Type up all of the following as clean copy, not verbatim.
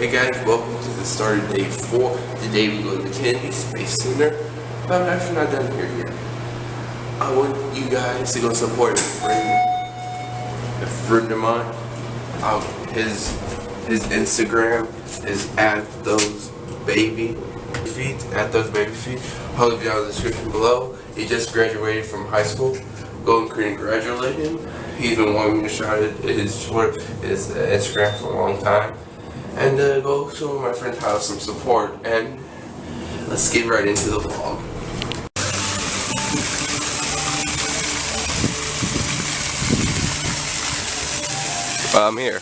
Hey guys, welcome to the start of day 4. Today we go to the Kennedy Space Center, but I'm actually not done here yet. I want you guys to go support a friend of mine. His Instagram is @those_baby_feet. I'll leave it down in the description below. He just graduated from high school. Go and congratulate him. He's been wanting me to shout at his Instagram for a long time. And go show my friend's house some support, and let's get right into the vlog. I'm here.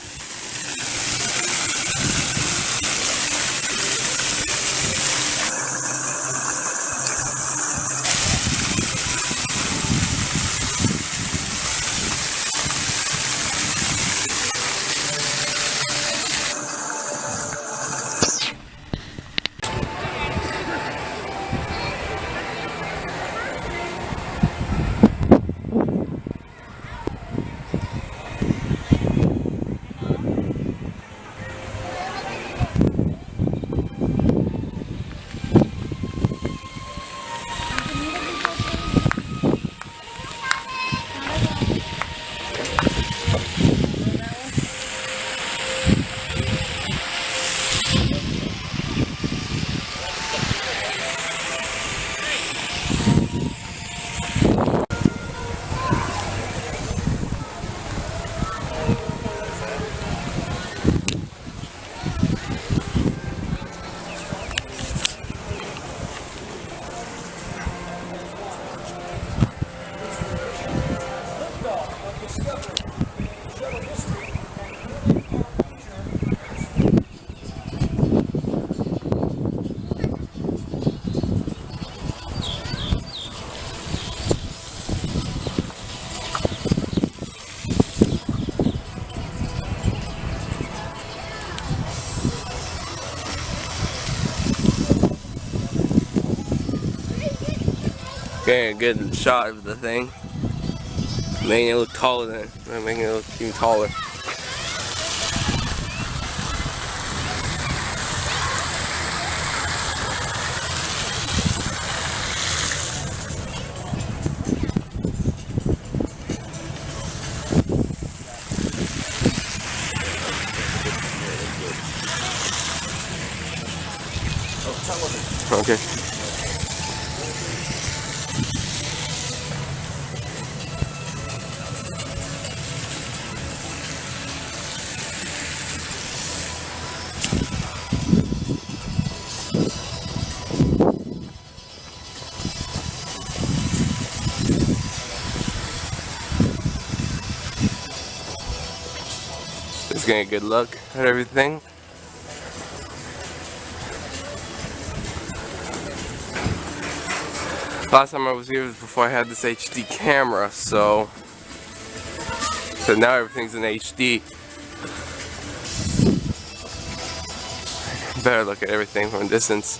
Getting a good shot of the thing. Making it look taller making it look even taller. Okay. Just getting a good look at everything. Last time I was here was before I had this HD camera, so now everything's in HD. Better look at everything from a distance.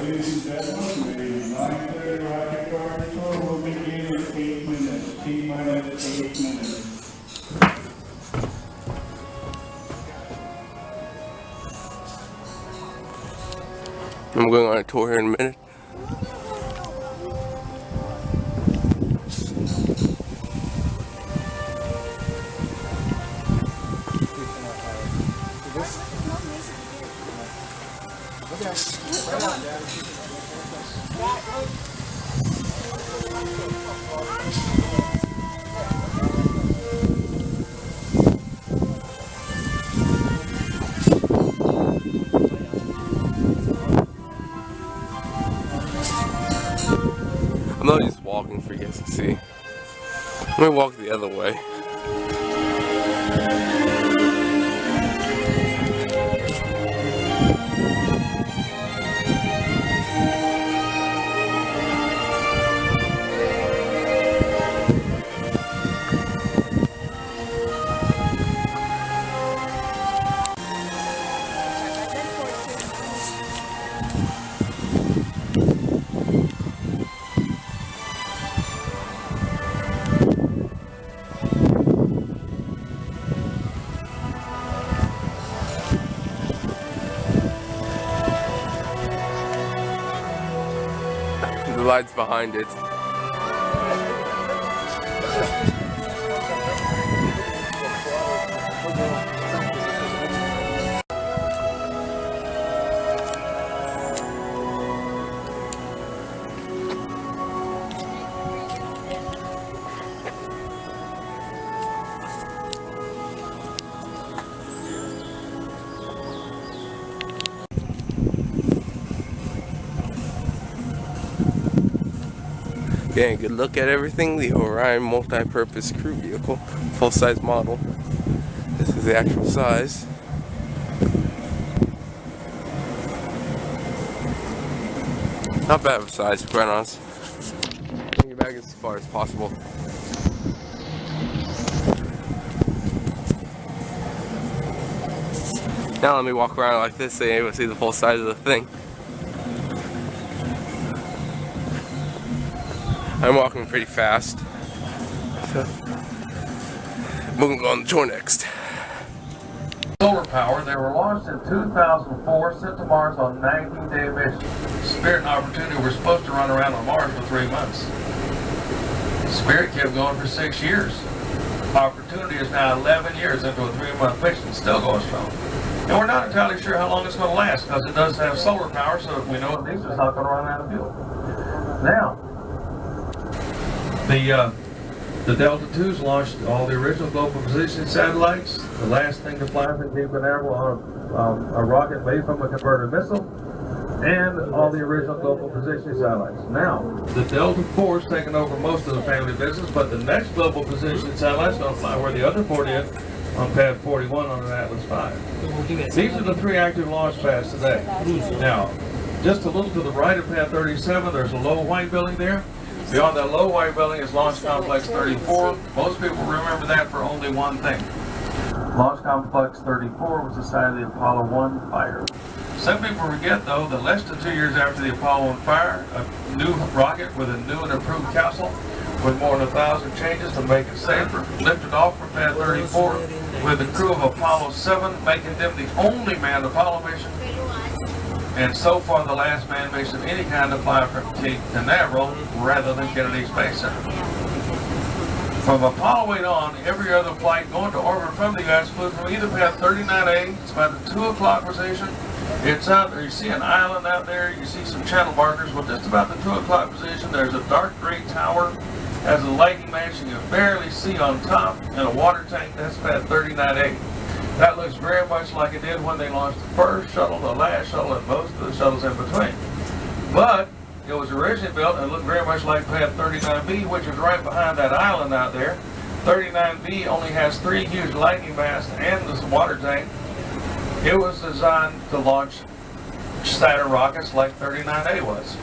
Ladies and gentlemen, the 9:30 rocket car tour will begin in 8 minutes. T-minus 8 minutes. I'm going on a tour here in a minute. I'm not just walking walking for you guys to see. Let me walk the other way. The lights behind it. Getting a good look at everything. The Orion multi-purpose crew vehicle, full-size model. This is the actual size. Not bad of a size, to be quite honest. Bring it back as far as possible. Now let me walk around like this so you're able to see the full size of the thing. I'm walking pretty fast. So, we'll go on the tour next. Solar power, they were launched in 2004, sent to Mars on 19-day mission. Spirit and Opportunity were supposed to run around on Mars for 3 months. Spirit kept going for 6 years. Opportunity is now 11 years into a 3-month mission, still going strong. And we're not entirely sure how long it's going to last, because it does have solar power, so we know at least it's not going to run out of fuel. Now, the Delta IIs launched all the original global positioning satellites. The last thing to fly from Cape Canaveral on a rocket made from a converted missile, and all the original global positioning satellites. Now, the Delta IV is taking over most of the family business, but the next global positioning satellite is going to fly where the other 4 did on pad 41 on an Atlas V. These are the 3 active launch pads today. Now, just a little to the right of pad 37, there's a low white building there. Beyond that low white building is Launch Complex 34. Most people remember that for only one thing. Launch Complex 34 was the site of the Apollo 1 fire. Some people forget, though, that less than 2 years after the Apollo 1 fire, a new rocket with a new and improved capsule with more than 1,000 changes to make it safer lifted off from pad 34 with the crew of Apollo 7, making them the only manned Apollo mission, and so far the last manned mission of any kind to fly from Cape Canaveral rather than Kennedy Space Center. From Apollo 8 on, every other flight going to orbit from the U.S. flew from either pad 39A, it's about the 2 o'clock position. It's out there, you see an island out there, you see some channel markers. Well, just about the 2 o'clock position, there's a dark gray tower, has a lighting mansion you can barely see on top, and a water tank. That's pad 39A. That looks very much like it did when they launched the first shuttle, the last shuttle, and most of the shuttles in between. But it was originally built and looked very much like pad 39B, which is right behind that island out there. 39B only has 3 huge lighting masts and this water tank. It was designed to launch Saturn rockets like 39A was.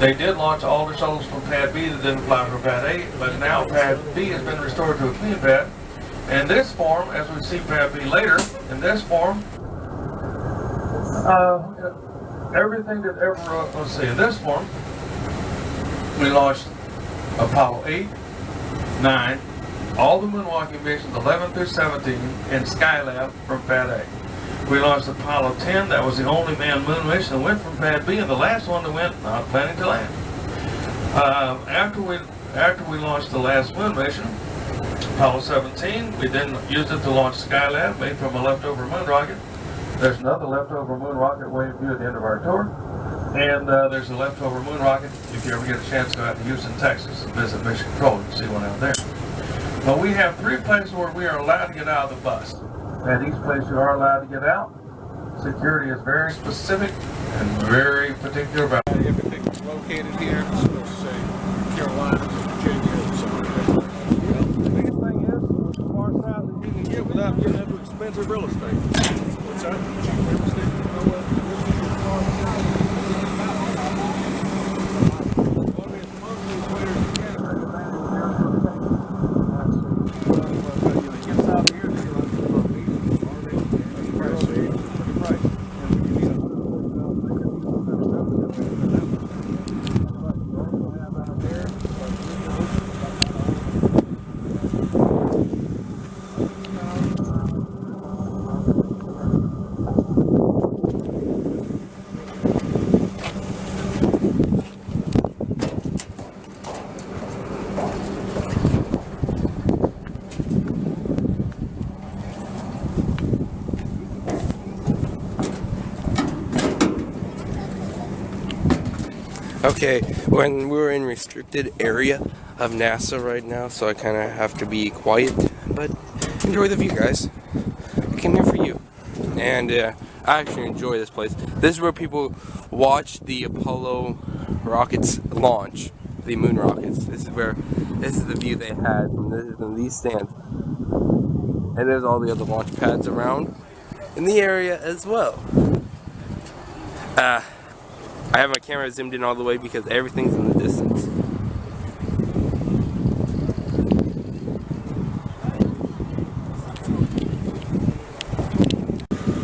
They did launch all the shuttles from pad B that didn't fly from pad A, but now pad B has been restored to a clean pad. In this form, as we see pad B later, in this form, everything that ever, let's see, in this form, we launched Apollo 8, 9, all the moonwalking missions, 11 through 17, and Skylab from pad A. We launched Apollo 10, that was the only manned moon mission that went from pad B, and the last one that went not planning to land. After we launched the last moon mission, Apollo 17, we then used it to launch Skylab, made from a leftover moon rocket. There's another leftover moon rocket waiting for you at the end of our tour. And there's a leftover moon rocket, if you ever get a chance to go out to Houston, Texas, and visit Mission Control, you can see one out there. But we have 3 places where we are allowed to get out of the bus. At each place you are allowed to get out, security is very specific and very particular about it. Everything's located here. It's supposed to say Carolina, Virginia, something like that. Well, the biggest thing is it's the far south that you can get without getting into expensive real estate. What's that? Cheap real estate. You know what? This is your far south. Well, it's mostly where you can take advantage of their real estate. But you get south here, they run to the beach. It's pretty pricey. And when you get up to Okay, when we're in restricted area of NASA right now, so I kind of have to be quiet, but enjoy the view, guys. I came here for you, and I actually enjoy this place. This is where people watch the Apollo rockets launch, the moon rockets. This is the view they had from these stands, and there's all the other launch pads around in the area as well. I have my camera zoomed in all the way because everything's in the distance.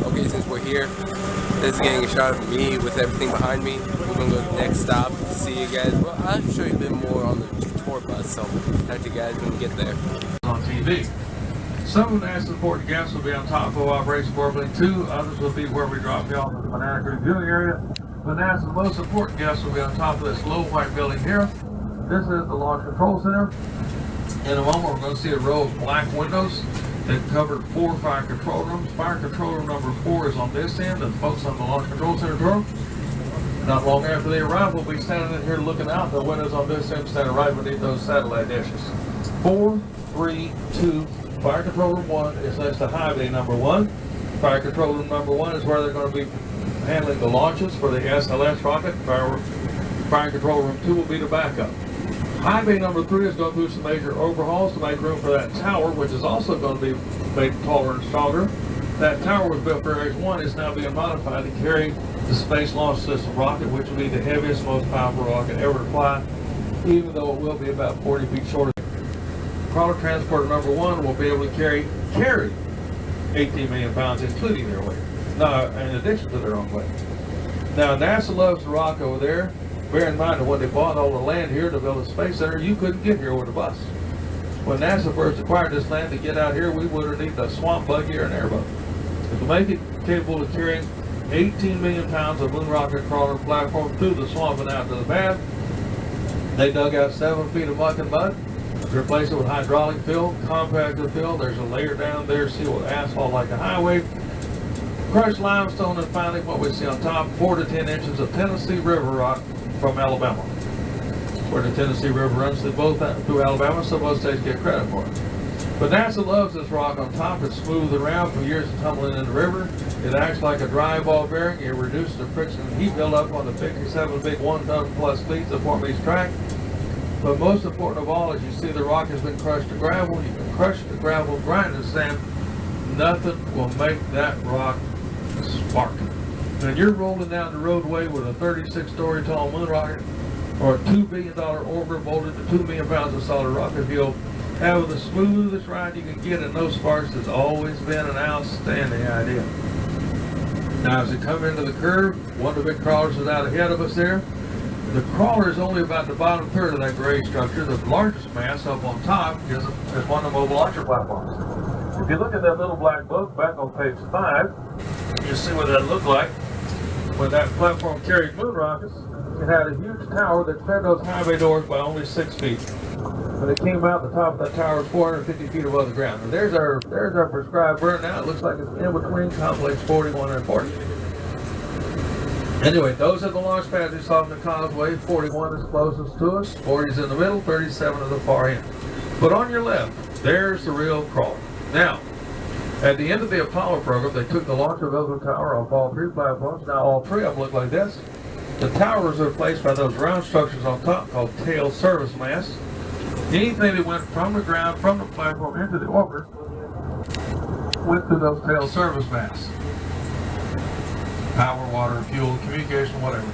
Okay, since we're here, this is getting a shot of me with everything behind me. We're gonna go to the next stop to see you guys. Well, I'll show you a bit more on the tour bus, so talk to you guys when we get there. On TV. Some of the NASA support guests will be on top of Operation Warblink 2, others will be where we drop you off at the Banana Creek viewing area. But NASA's most important guests will be on top of this low white building here. This is the Launch Control Center. In a moment, we're going to see a row of black windows that cover 4 fire control rooms. Fire control room number 4 is on this end, and folks on the Launch Control Center tour. Not long after they arrive, we'll be standing in here looking out the windows on this end, standing right beneath those satellite dishes. 4, 3, 2, fire control room 1 is next to high bay number 1. Fire control room number 1 is where they're going to be handling the launches for the SLS rocket. Fire control room 2 will be the backup. High bay number 3 is going through some major overhauls to make room for that tower, which is also going to be made taller and stronger. That tower was built for Ares 1 is now being modified to carry the Space Launch System rocket, which will be the heaviest, most powerful rocket ever to fly, even though it will be about 40 feet shorter. Crawler transporter number 1 will be able to carry 18 million pounds, including their weight. No, in addition to their own weight. Now, NASA loves the rock over there. Bear in mind that when they bought all the land here to build a space center, you couldn't get here with a bus. When NASA first acquired this land to get out here, we would have needed a swamp buggy or an airboat. To make it capable of carrying 18 million pounds of moon rocket crawler platform through the swamp and out to the pad, they dug out 7 feet of muck and mud, replaced it with hydraulic fill, compacted fill. There's a layer down there sealed with asphalt like a highway. Crushed limestone, and finally what we see on top, 4 to 10 inches of Tennessee River rock from Alabama. Where the Tennessee River runs through Alabama, so most states get credit for it. But NASA loves this rock on top. It's smooth around from years of tumbling in the river. It acts like a dry ball bearing. It reduces the friction and heat buildup on the 57 big 1-ton plus fleets that form each track. But most important of all, as you see the rock has been crushed to gravel. You can crush the gravel, grind the sand. Nothing will make that rock spark. And you're rolling down the roadway with a 36-story tall moon rocket or a $2 billion orbiter bolted to 2 million pounds of solid rocket fuel, having the smoothest ride you can get and no sparks has always been an outstanding idea. Now, as we come into the curve, one of the big crawlers is out ahead of us there. The crawler is only about the bottom third of that gray structure. The largest mass up on top is one of the mobile launcher platforms. If you look at that little black book back on page 5, you see what that looked like when that platform carried moon rockets. It had a huge tower that fed those high bay doors by only 6 feet. When it came out, the top of that tower was 450 feet above the ground. And there's our prescribed burn now. It looks like it's in between complex 41 and 40. Anyway, those are the launch pads you saw in the causeway. 41 is closest to us, 40 is in the middle, 37 at the far end. But on your left, there's the real crawler. Now, At the end of the Apollo program, they took the launch available tower off all 3 platforms. Now all 3 of them look like this. The towers are replaced by those round structures on top called tail service masts. Anything that went from the ground, from the platform into the orbit, went through those tail service masts. Power, water, fuel, communication, whatever.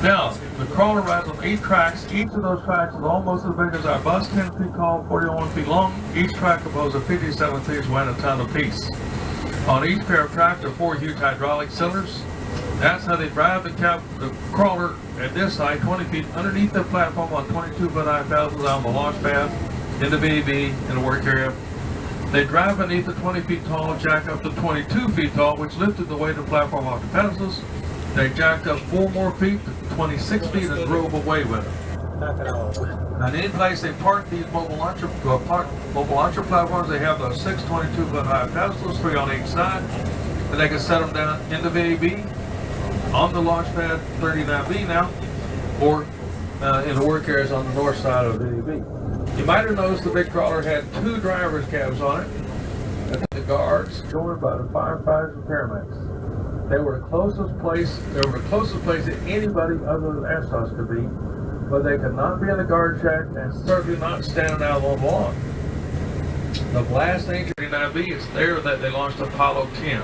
Now, the crawler rides on 8 tracks. Each of those tracks is almost as big as our bus, 10 feet tall, 41 feet long. Each track composed of 57 feet, weighing a ton apiece. On each pair of tracks are 4 huge hydraulic cylinders. That's how they drive the crawler at this height, 20 feet underneath the platform on 22-foot high pedestals on the launch pad, in the BB, in the work area. They drive beneath the 20 feet tall, jack up to 22 feet tall, which lifted the weight of the platform off the pedestals. They jacked up 4 more feet to 26 feet and drove away with them. And in place, they parked these mobile launcher platforms. They have those 6 22-foot high pedestals, 3 on each side, and they can set them down in the VAB, on the launch pad 39B now, or in the work areas on the north side of the VAB. You might have noticed the big crawler had 2 driver's cabs on it, and the guards joined by the firefighters and paramedics. They were the closest place that anybody other than astronauts could be, but they could not be in the guard shack and certainly not standing out on the lawn. The blast engine 39B is there that they launched Apollo 10.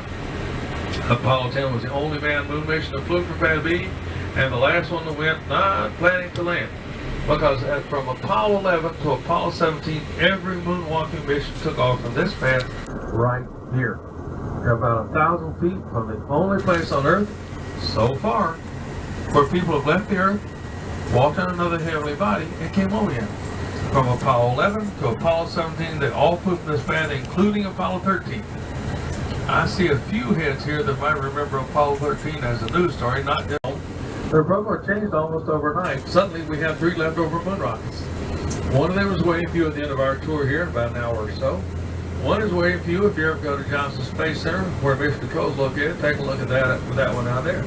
Apollo 10 was the only manned moon mission that flew from Pad B, and the last one that went not planning to land. Because from Apollo 11 to Apollo 17, every moonwalking mission took off from this pad right here. They're about 1,000 feet from the only place on Earth, so far, where people have left the Earth, walked on another heavenly body, and came home again. From Apollo 11 to Apollo 17, they all flew from this pad, including Apollo 13. I see a few heads here that might remember Apollo 13 as a news story, not them. Their program changed almost overnight. Suddenly we have 3 leftover moon rockets. One of them is waiting for you at the end of our tour here in about an hour or so. One is waiting for you if you ever go to Johnson Space Center, where Mission Control is located. Take a look at that one out there.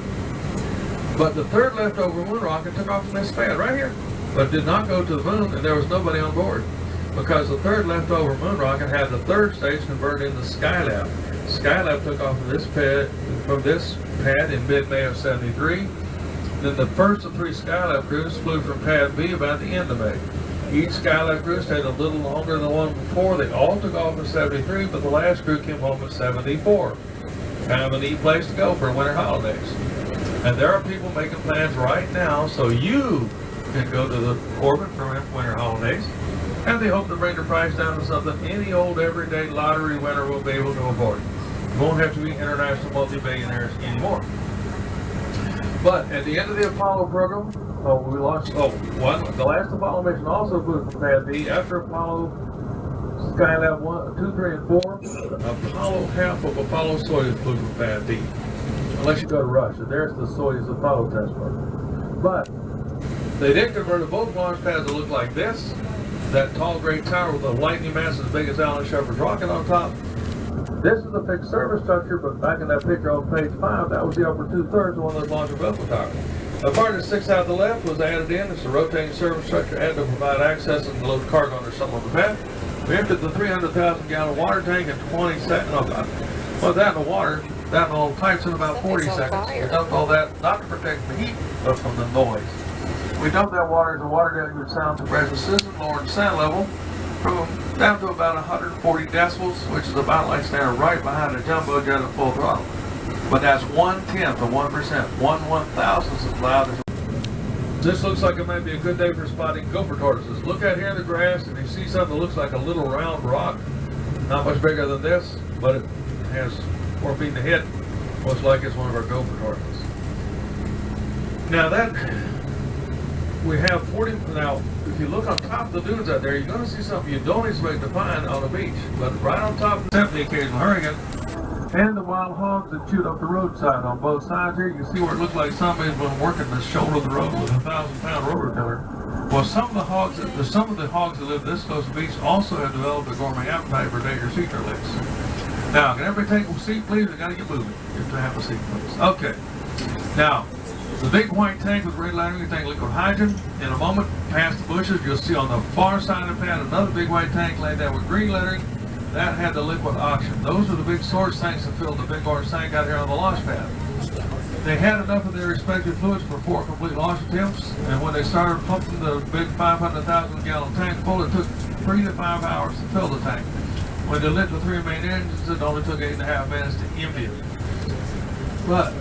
But the 3rd leftover moon rocket took off from this pad right here, but did not go to the moon, and there was nobody on board. Because the 3rd leftover moon rocket had the 3rd stage converted into Skylab. Skylab took off from this pad in mid-May of '73. Then the first of 3 Skylab crews flew from Pad B about the end of May. Each Skylab crew stayed a little longer than the one before. They all took off in '73, but the last crew came home in '74. Kind of a neat place to go for winter holidays. And there are people making plans right now so you can go to the orbit for winter holidays. And they hope to bring the price down to something any old everyday lottery winner will be able to afford. You won't have to be international multi-billionaires anymore. But at the end of the Apollo program, we launched, the last Apollo mission also flew from Pad B. After Apollo Skylab 1, 2, 3, and 4, half of Apollo Soyuz flew from Pad B. Unless you go to Russia, there's the Soyuz Apollo test program. But they did convert both launch pads to look like this. That tall great tower with a lightning mass as big as Alan Shepard's rocket on top. This is the fixed service structure, but back in that picture on page 5, that was the upper 2/3 of one of those launch vehicle towers. The part that sticks out to the left was added in. It's a rotating service structure added to provide access and load cargo under some of the pad. We emptied the 300,000-gallon water tank in 20 seconds. Well, that in the water, that in all the pipes in about 40 seconds. We dumped all that, not to protect the heat, but from the noise. We dumped that water into water deluge sound suppression system, lowering sound level from down to about 140 decibels, which is about like standing right behind a jumbo jet at full throttle. But that's 1/10 of 1%, 1/1000th of loud. This looks like it might be a good day for spotting gopher tortoises. Look out here in the grass, and you see something that looks like a little round rock, not much bigger than this, but it has 4 feet in the head. Looks like it's one of our gopher tortoises. Now that we have 40, now if you look on top of the dunes out there, you're going to see something you don't expect to find on a beach. But right on top of the occasional hurricane, and the wild hogs that chewed up the roadside on both sides here. You can see where it looks like somebody's been working the shoulder of the road with a 1,000-pound rototiller. Well, some of the hogs that live this close to the beach also have developed a gourmet appetite for dangerous sea turtles. Now, can everybody take a seat, please? We got to get moving. You have to have a seat, please. Okay. Now, the big white tank with red lettering, you think liquid hydrogen. In a moment, past the bushes, you'll see on the far side of the pad another big white tank laid down with green lettering. that had the liquid oxygen. Those are the big storage tanks that filled the big orange tank out here on the launch pad. They had enough of their respective fluids for 4 complete launch attempts, and when they started pumping the big 500,000 gallon tank full, it took 3 to 5 hours to fill the tank. When they lit the 3 main engines, it only took 8.5 minutes to empty it. But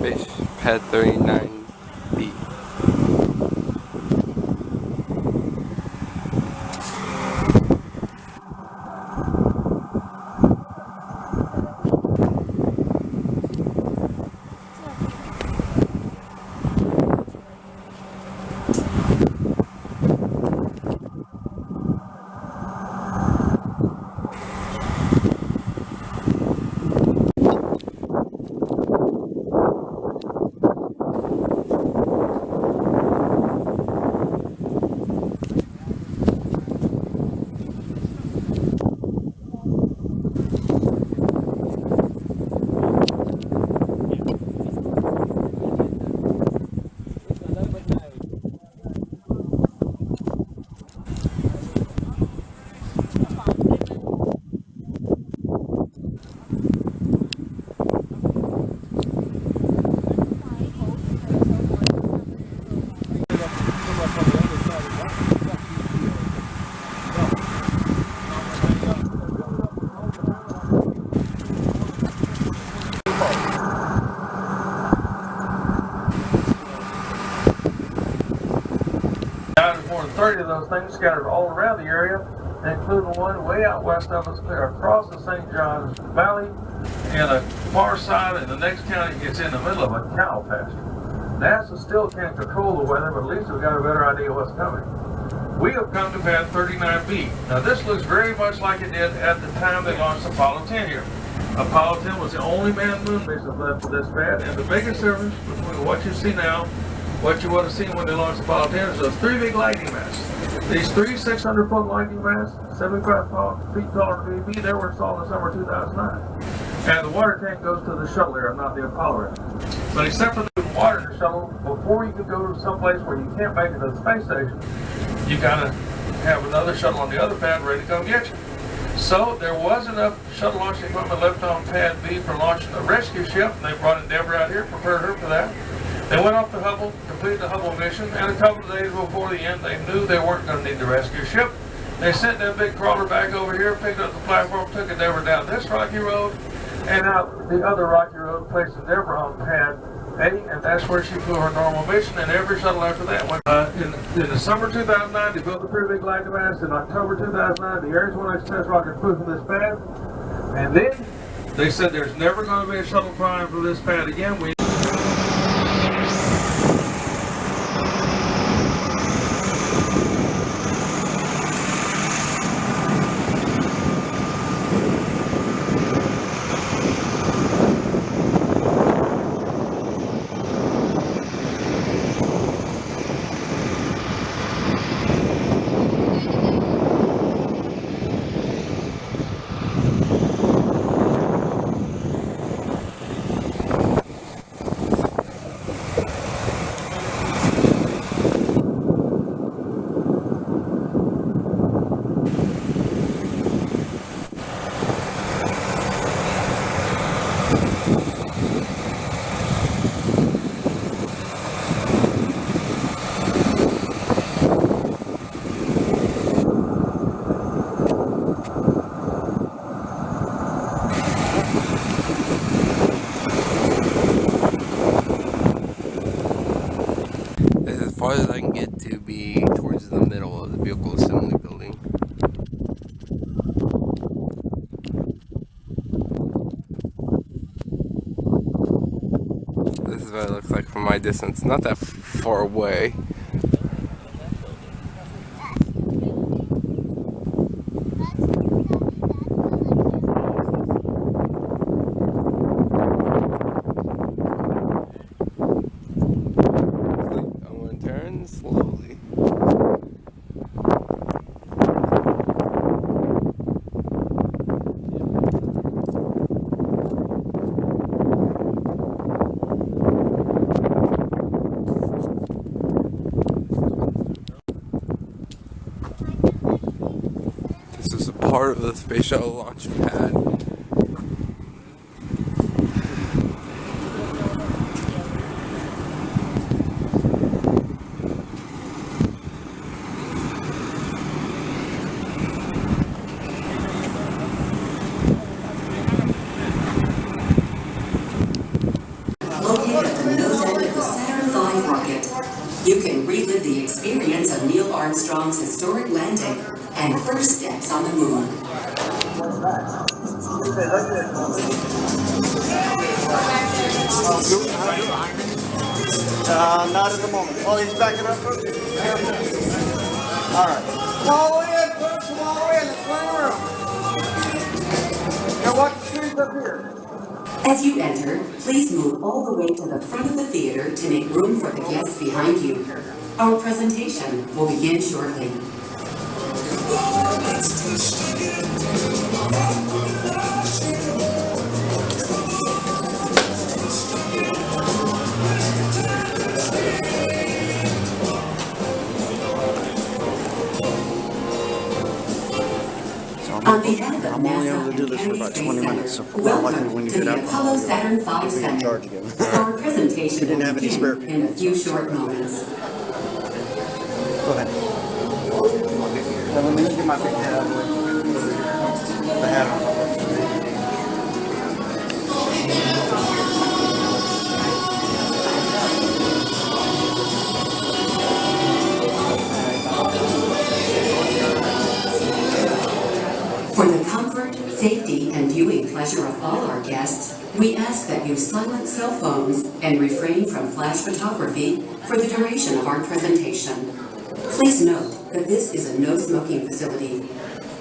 Fish pad 39B. There's more than 30 of those things scattered all around the area, including one way out west of us, clear across the St. Johns Valley, and the far side in the next county gets in the middle of a cow pasture. NASA still can't control the weather, but at least we've got a better idea what's coming. We have come to pad 39B. Now this looks very much like it did at the time they launched Apollo 10 here. Apollo 10 was the only manned moon mission left for this pad, and the biggest difference between what you see now, what you would have seen when they launched Apollo 10, is those 3 big lightning masts. These 3 600-foot lightning masts, 75 feet taller than BB, they were installed in summer 2009. And the water tank goes to the shuttle area, not the Apollo area. But except for the water in the shuttle, before you can go to someplace where you can't make it to the space station, you gotta have another shuttle on the other pad ready to come get you. So there was enough shuttle launch equipment left on pad B for launching the rescue ship, and they brought Endeavour out here, prepared her for that. They went off to Hubble, completed the Hubble mission, and a couple of days before the end, they knew they weren't going to need the rescue ship. They sent that big crawler back over here, picked up the platform, took Endeavour down this rocky road, and out the other rocky road, placed Endeavour on pad A, and that's where she flew her normal mission, and every shuttle after that went. In the summer 2009, they built the 3 big lightning masts. In October 2009, the Arizona test rocket flew from this pad, and then they said there's never going to be a shuttle flying from this pad again. the vehicle assembly building. This is what it looks like from my distance. Not that far away. I'm going to turn slowly. This is a part of the space shuttle launch pad. Located at the nose end of the Saturn V rocket, you can relive the experience of Neil Armstrong's historic landing and first steps on the moon. Not at the moment. Oh, he's backing up. All right. Come all the way in, folks. Come all the way in. Let's run around. Now watch the trees up here. As you enter, please move all the way to the front of the theater to make room for the guests behind you. Our presentation will begin shortly. On behalf of I'm only able NASA to do and this for Kennedy about Space 20 minutes, so Center, not likely welcome when you to get the out, Apollo Saturn V I'll be in Center. charge again. Our presentation didn't will have any spare begin in a few short moments. Go ahead. Let me get my big hat out of the way. The hat on. For the comfort, safety, and viewing pleasure of all our guests, we ask that you silence cell phones and refrain from flash photography for the duration of our presentation. Please note that this is a no-smoking facility.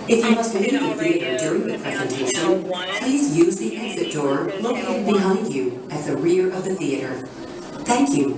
If you must leave the theater during the presentation, please use the exit door located behind you at the rear of the theater. Thank you.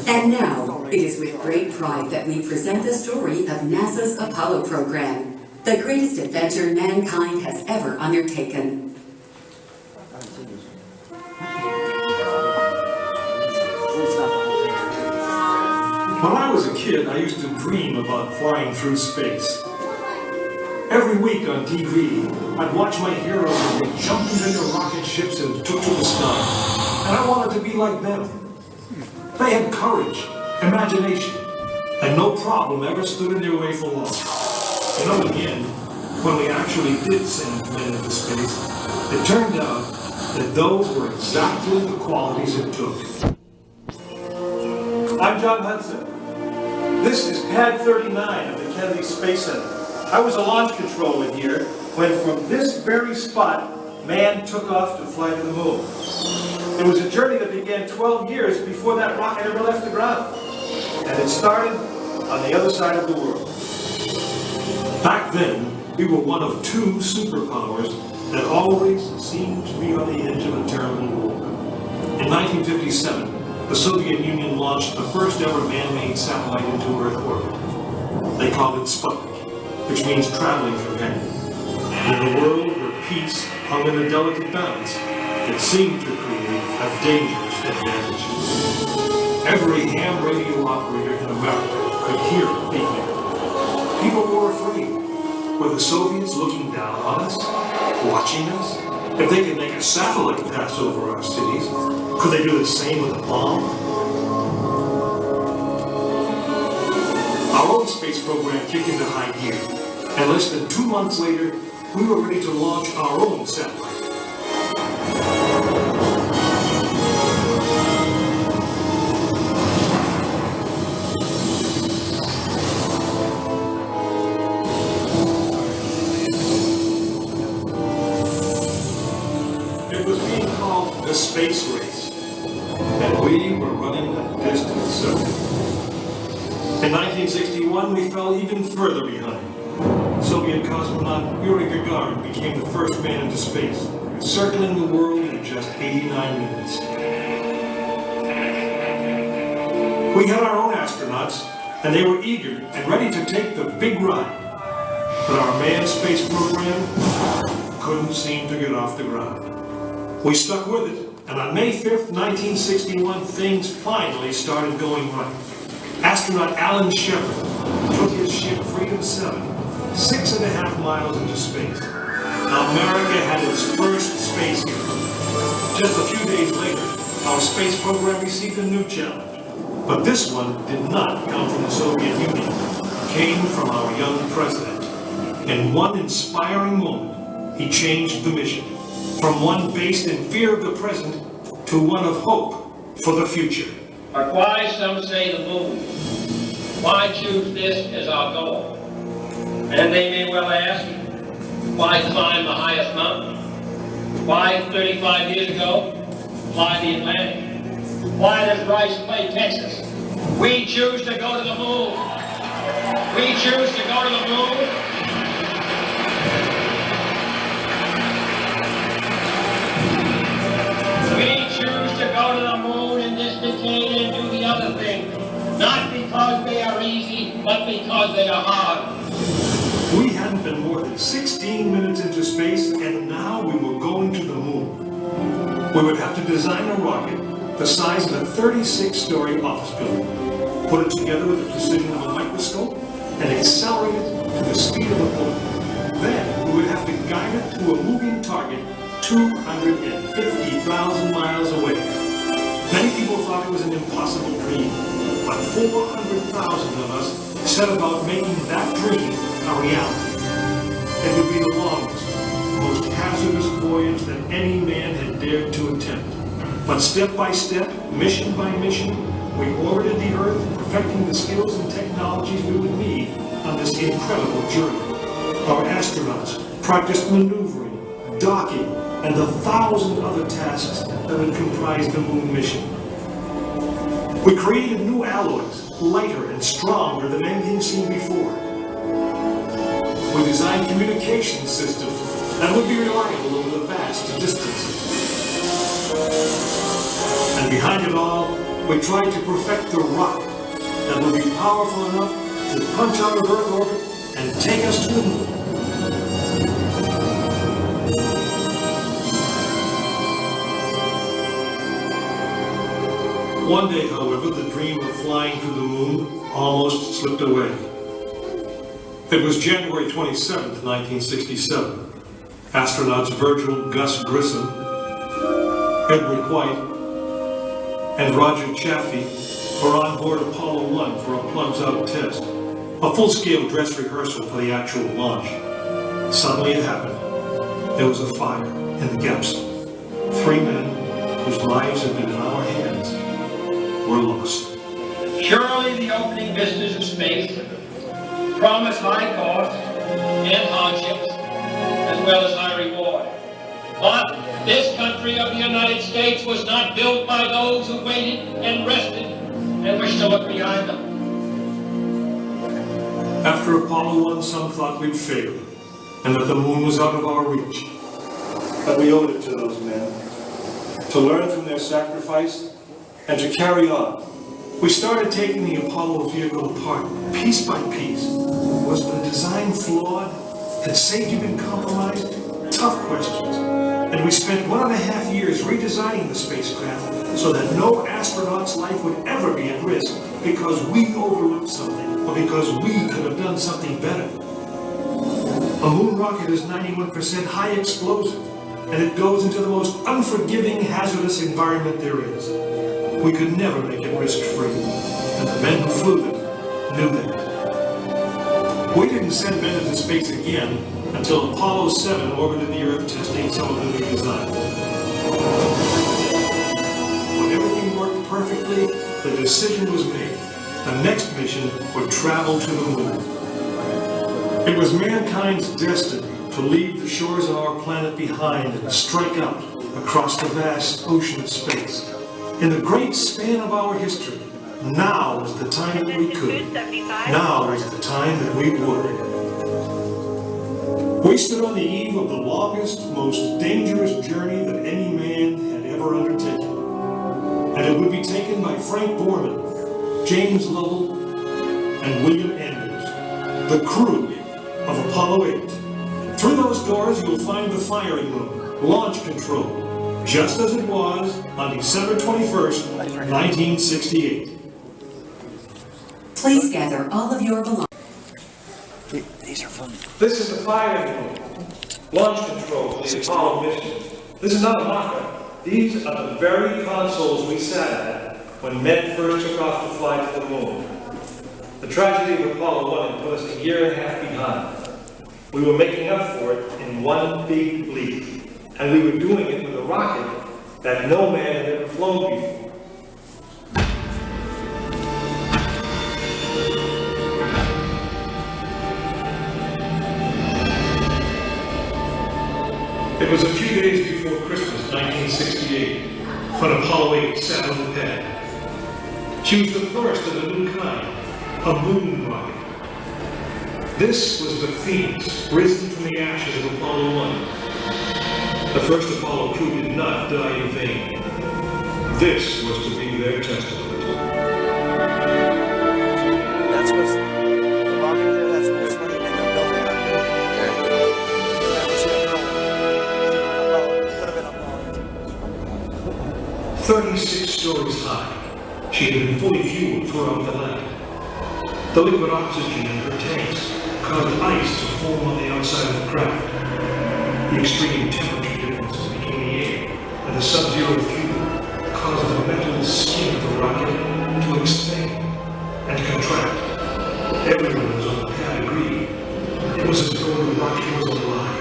And now, it is with great pride that we present the story of NASA's Apollo program, the greatest adventure mankind has ever undertaken. When I was a kid, I used to dream about flying through space. Every week on TV, I'd watch my heroes as they jumped into their rocket ships and took to the sky. And I wanted to be like them. They had courage, imagination, and no problem ever stood in their way for long. You know, in the end, when we actually did send men into space, it turned out that those were exactly the qualities it took. I'm John Hudson. This is Pad 39 of the Kennedy Space Center. I was a launch controller here when from this very spot, man took off to fly to the moon. It was a journey that began 12 years before that rocket ever left the ground. and it started on the other side of the world. Back then, we were one of two superpowers that always seemed to be on the edge of a terrible war. In 1957, the Soviet Union launched the first ever man-made satellite into Earth orbit. They called it Sputnik, which means traveling companion. In a world where peace hung in a delicate balance, it seemed to create a dangerous advantage. Every ham radio operator in America could hear it beeping. People were afraid. Were the Soviets looking down on us? Watching us? If they could make a satellite pass over our cities, could they do the same with a bomb? Our own space program kicked into high gear, and less than 2 months later, we were ready to launch our own satellite. It was being called the space race, and we were running a distant second. In 1961, we fell even further behind. Soviet cosmonaut Yuri Gagarin became the first man into space, circling the world in just 89 minutes. We had our own astronauts, and they were eager and ready to take the big ride. But our manned space program couldn't seem to get off the ground. We stuck with it, and on May 5th, 1961, things finally started going right. Astronaut Alan Shepard took his ship Freedom 7 6.5 miles into space. America had its first space hero. Just a few days later, our space program received a new challenge. But this one did not come from the Soviet Union. It came from our young president. In one inspiring moment, he changed the mission. From one based in fear of the present to one of hope for the future. But why, some say, the moon? Why choose this as our goal? And they may well ask, why climb the highest mountain? Why, 35 years ago, fly the Atlantic? Why does Rice play Texas? We choose to go to the moon. We choose to go to the moon. We choose to go to the moon in this decade and do the other thing. Not because they are easy, but because they are hard. We hadn't been more than 16 minutes into space, and now we were going to the moon. We would have to design a rocket the size of a 36-story office building, put it together with the precision of a microscope, and accelerate it to the speed of a bullet. Then we would have to guide it to a moving target 250,000 miles away. Many people thought it was an impossible dream, but 400,000 of us set about making that dream a reality. It would be the longest, most hazardous voyage that any man had dared to attempt. But step by step, mission by mission, we orbited the Earth, perfecting the skills and technologies we would need on this incredible journey. Our astronauts practiced maneuvering, docking, and the 1,000 other tasks that would comprise the moon mission. We created new alloys, lighter and stronger than anything seen before. We designed communication systems that would be reliable over the vast distances. And behind it all, we tried to perfect the rocket that would be powerful enough to punch out of Earth orbit and take us to the moon. One day, however, the dream of flying to the moon almost slipped away. It was January 27th, 1967. Astronauts Virgil Gus Grissom, Edward White, and Roger Chaffee were on board Apollo 1 for a plugs-out test, a full-scale dress rehearsal for the actual launch. Suddenly it happened. There was a fire in the capsule. 3 men whose lives had been in our hands were lost. Surely the opening vistas of space promise high costs and hardships, as well as high reward. But this country of the United States was not built by those who waited and rested and wished to look behind them. After Apollo 1, some thought we'd failed, and that the moon was out of our reach. But we owed it to those men to learn from their sacrifice and to carry on. We started taking the Apollo vehicle apart, piece by piece. Was the design flawed? Had safety been compromised? Tough questions. And we spent 1.5 years redesigning the spacecraft so that no astronaut's life would ever be at risk because we overlooked something or because we could have done something better. A moon rocket is 91% high explosive, and it goes into the most unforgiving, hazardous environment there is. We could never make it risk-free, and the men who flew them knew that. We didn't send men into space again until Apollo 7 orbited the Earth testing some of the new designs. When everything worked perfectly, the decision was made. The next mission would travel to the moon. It was mankind's destiny to leave the shores of our planet behind and strike out across the vast ocean of space. In the great span of our history, now was the time that we could. Now was the time that we would. We stood on the eve of the longest, most dangerous journey that any man had ever undertaken. And it would be taken by Frank Borman, James Lovell, and William Anders, the crew of Apollo 8. Through those doors, you'll find the firing room, launch control, just as it was on December 21st, 1968. Please gather all of your belongings. These are fun. This is the firing room, launch control for the Apollo mission. This is not a mock-up. These are the very consoles we sat at when men first took off to fly to the moon. The tragedy of Apollo 1 had put us 1.5 years behind. We were making up for it in one big leap, and we were doing it with a rocket that no man had ever flown before. It was a few days before Christmas, 1968, when Apollo 8 sat on the pad. She was the first of a new kind, a moon rocket. This was the Phoenix, risen from the ashes of Apollo 1. The first Apollo crew did not die in vain. This was to be their testament. That's what's the rocket there. That's what's funny. They don't build it out. That was it. Could have been up 36 stories high, she had been fully fueled throughout the night. The liquid oxygen in her tanks caused ice to form on the outside of the craft. The extreme temperature differences between the air and the sub-zero fuel caused the metal skin of the rocket to expand and contract. Everyone was on the pad agreed. It was as though the rocket was alive,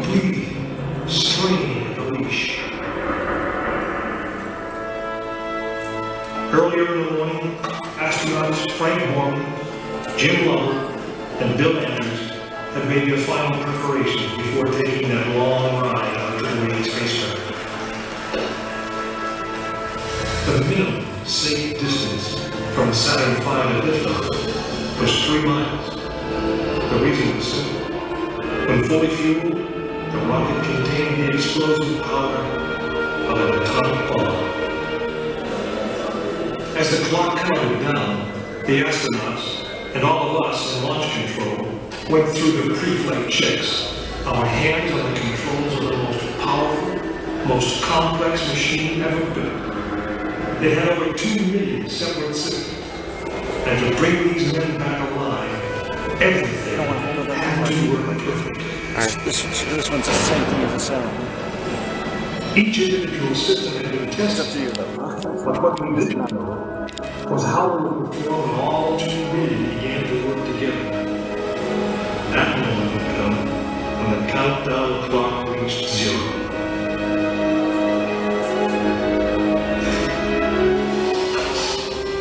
breathing, straining at the leash. Earlier in the morning, astronauts Frank Borman, Jim Lovell, and Bill Anders had made their final preparations before taking that long ride out to the main spacecraft. The minimum safe distance from Saturn V to liftoff was 3 miles. The reason was simple. When fully fueled, the rocket contained the explosive power of an atomic bomb. As the clock counted down, the astronauts and all of us in launch control went through the pre-flight checks. Our hands on the controls of the most powerful, most complex machine ever built. It had over 2 million separate systems. And to bring these men back alive, everything had to work perfectly. This one's the same thing as the sound. Each individual system had been tested, but what we didn't know was how it would perform when all 2 million began to work together. That moment would come when the countdown clock reached 0.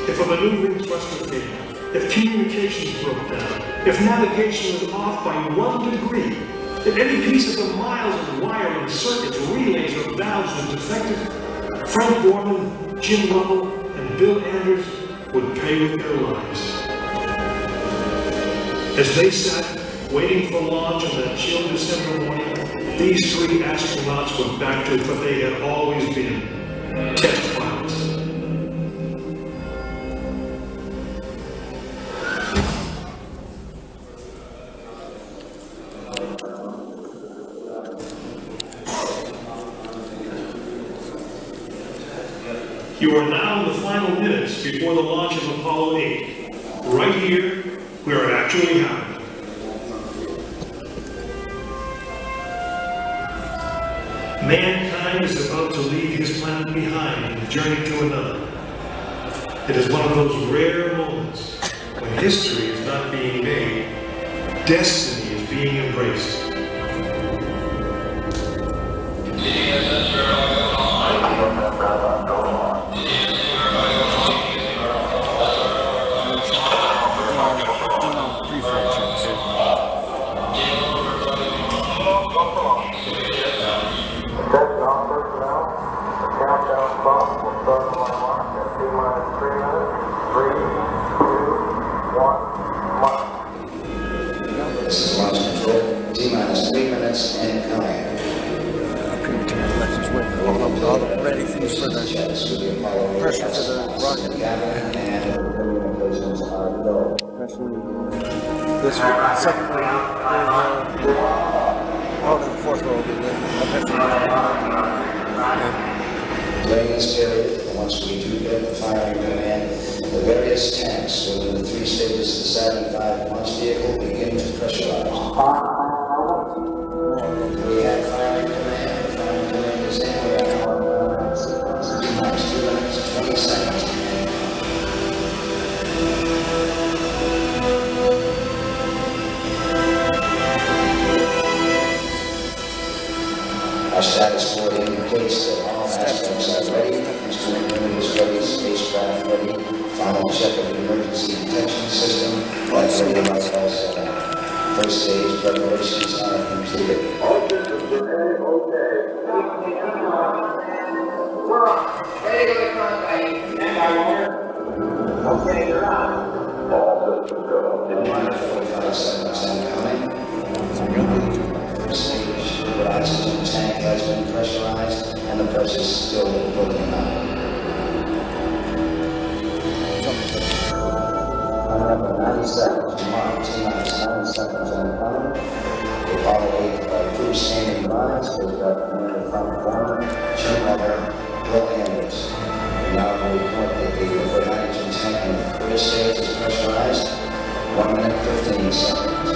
If a maneuvering thruster failed, if communications broke down, if navigation was off by 1 degree, if any pieces of miles of wiring, circuits, relays, or valves was defective, Frank Borman, Jim Lovell, and Bill Anders would pay with their lives. As they sat waiting for launch on that chill December morning, these three astronauts went back to what they had always been, test pilots. You are now in the final minutes before the launch of Apollo 8. Right here, where it actually happened. Mankind is about to leave his planet behind and journey to another. It is one of those rare moments when history is not being made, destiny is being embraced. This is launch control. T-minus 3 minutes and counting. Ready things for the pressure for the rocket. And communications are go. This second row, the fourth row will be During this period, once we do get the firing command, the various tanks within the 3 stages of the Saturn V launch vehicle begin to pressurize. We have firing command. The firing command is in. We're at our T-minus 2 minutes, 20 seconds. Our status board indicates that all aspects are ready. Instrument unit is ready. Spacecraft ready. Final check of the emergency detection system. That's ready about all set up. First stage preparations are completed. All systems are okay. We're on. Ready to go to front. Stand by, Warner. Okay, you're on. All systems go. Minus 45 seconds and counting. First stage, the oxygen tank has been pressurized and the pressure's still working out. Coming up at 90 seconds, tomorrow, T-minus 90 seconds and counting. The Apollo 8 crew standing by, we've got Commander Frank Foreman, Jim Miller, Bill Anders. We now report that the liquid hydrogen tank in the first stage is pressurized, 1 minute 15 seconds.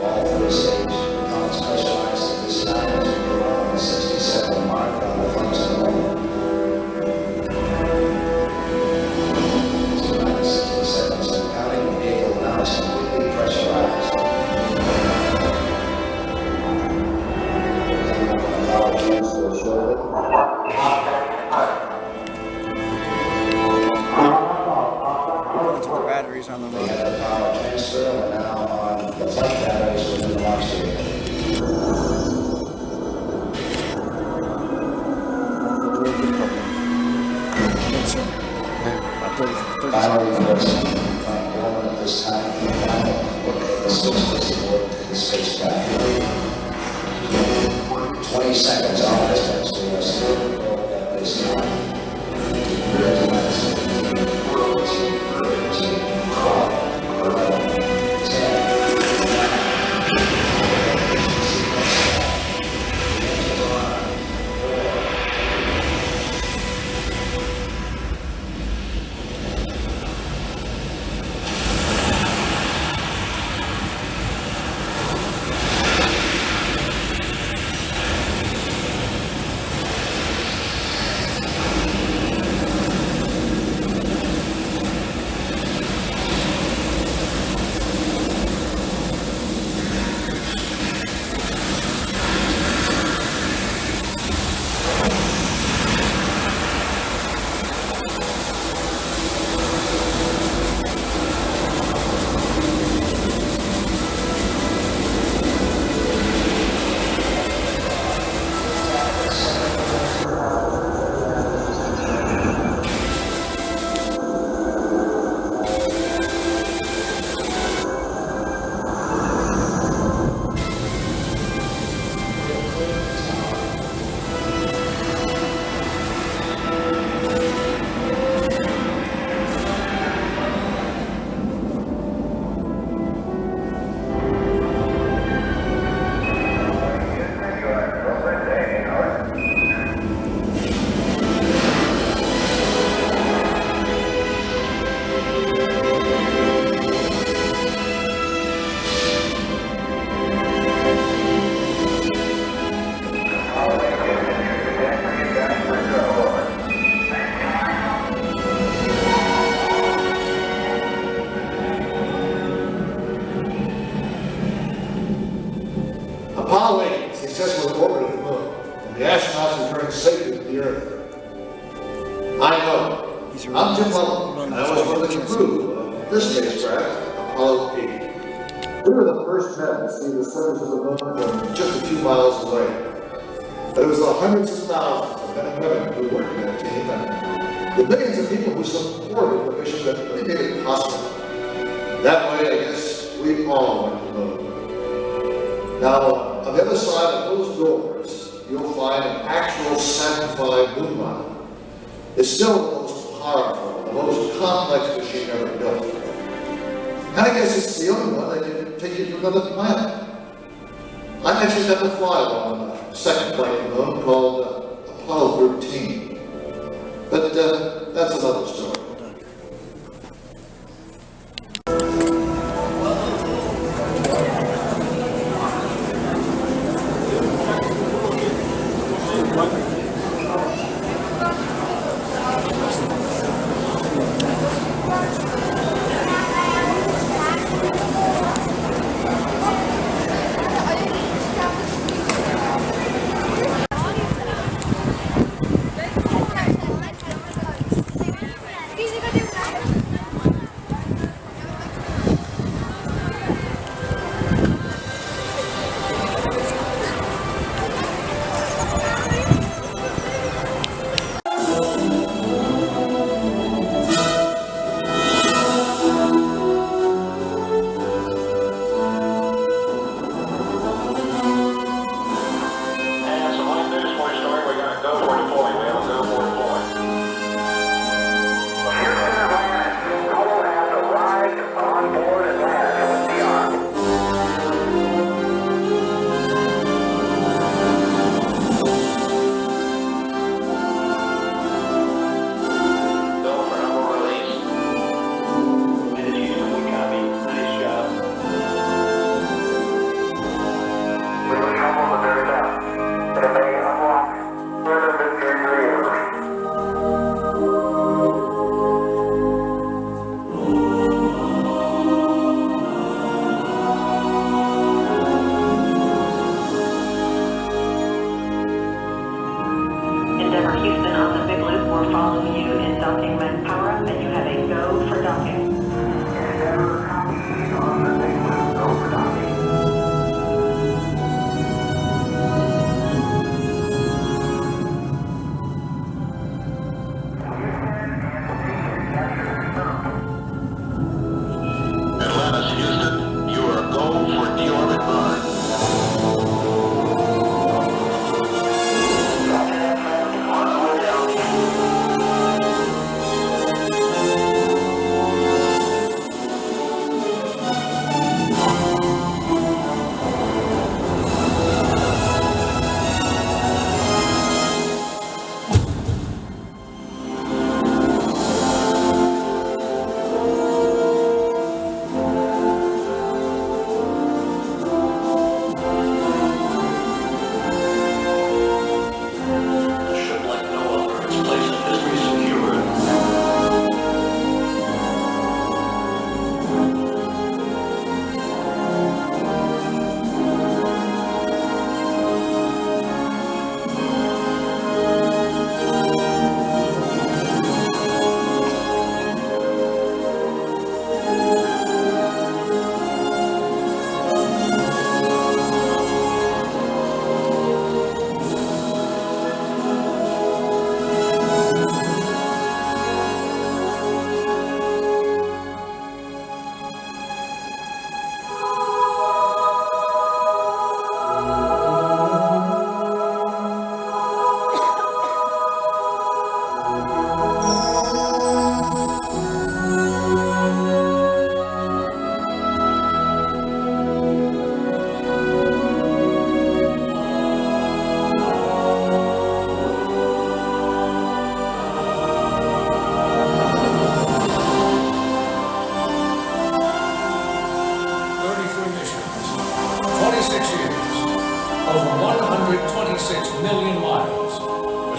All three stages become pressurized at this time as we go on the 60-second mark on the flight to the moon. T-minus 60 seconds and counting. The vehicle now is completely pressurized. Apollo transfer shortly. the batteries on the We rocket. have the power transfer. We're now on the flight batteries within the launch vehicle. Finally, President Frank Borman at this time can final look at the switches aboard the spacecraft. 20 seconds on this, we are still recording at this time. 10, Apollo 8 successfully orbited the moon, and the astronauts returned safely to the Earth. I know. I'm Jim Lovell, and I was one of the crew of this spacecraft, Apollo 8. We were the first men to see the surface of the moon from just a few miles away. But it was the hundreds of thousands of men and women who worked in that team, and the millions of people who supported the mission that really made it possible. That way, I guess, we all went to the moon. Now, on the other side of those doors, you'll find an actual Saturn V moon model. It's still the most powerful, the most complex machine ever built. And I guess it's the only one that can take you to another planet. I actually got to fly on the second planet moon called Apollo 13. But that's another story.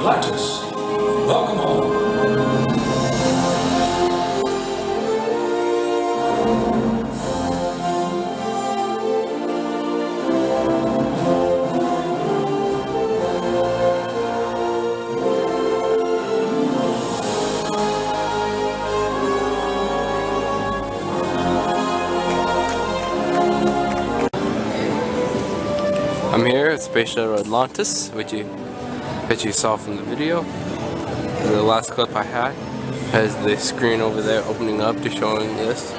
Atlantis. Welcome home. Space Shuttle Atlantis, which you saw from the video. The last clip I had has the screen over there opening up to showing this.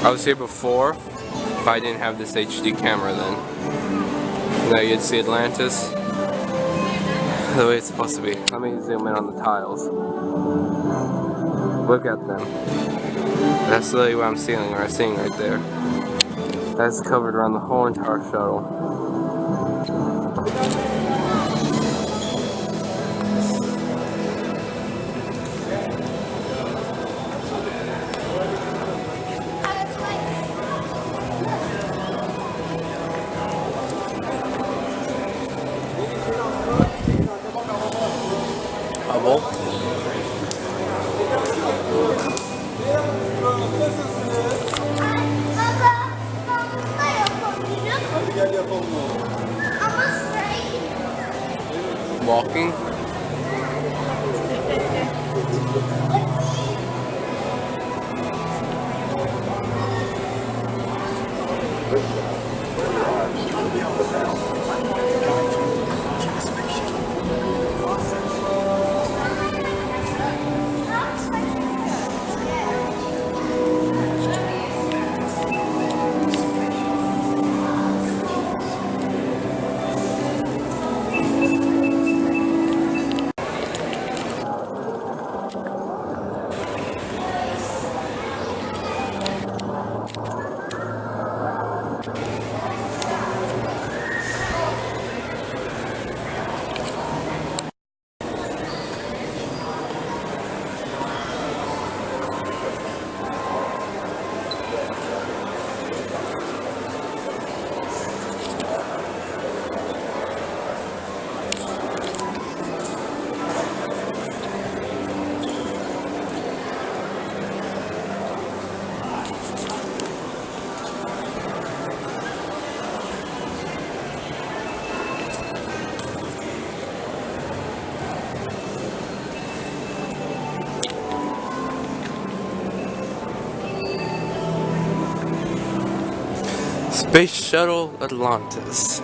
I was here before, but I didn't have this HD camera then. Now you'd see Atlantis the way it's supposed to be. Let me zoom in on the tiles. Look at them. That's literally what I'm seeing right there. That's covered around the whole entire shuttle. Walking. Space Shuttle Atlantis.